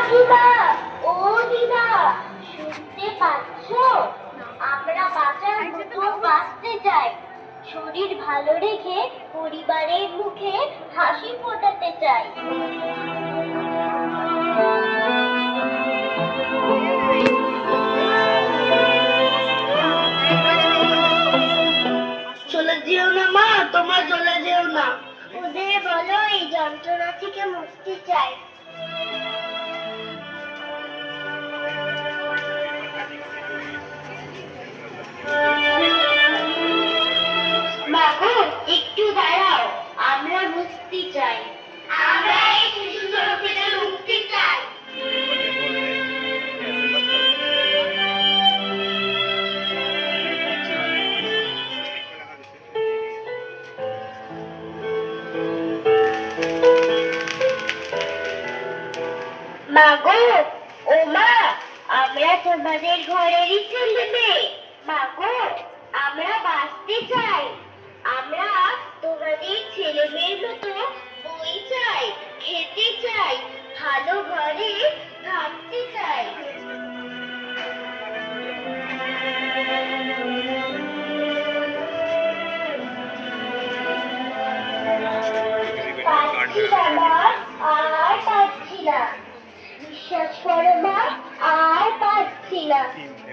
কাকিমা, ও দিদা, শুনতে পাচ্ছো? আমরা বাঁচার মতো বাঁচতে চাই, শরীর ভালো রেখে পরিবারের মুখে হাসি ফোটাতে চাই। চলে যেও না মা, তোমরা চলে যেও না। ওদের বলো এই যন্ত্রণা থেকে মুক্তি চাই। মাগো একটু দাঁড়াও, আমরা মুক্তি চাই। আমরা এই শিশুদের থেকে মুক্তি চাই। মাগো, ও মা, আমরা তোমাদের ঘরেরই ছেলে মেয়ে। মাগো, আমরা বাঁচতে চাই। আমরা তোমাদের ছেলে মেয়ের মতো বই চাই, খেতে চাই, ভালো ঘরে থাকতে চাই। পাচ্ছি না মা, আর পাচ্ছি না। বিশ্বাস করো মা, আর পাচ্ছি না।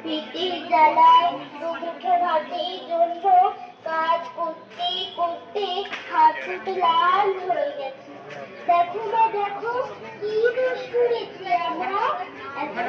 পেটের জ্বালায় দুমুঠো ভাতের জন্য কাজ করতে করতে হাত দুটো লাল হয়ে গেছে। দেখো মা, দেখো কি দোষ করেছি আমরা। এখন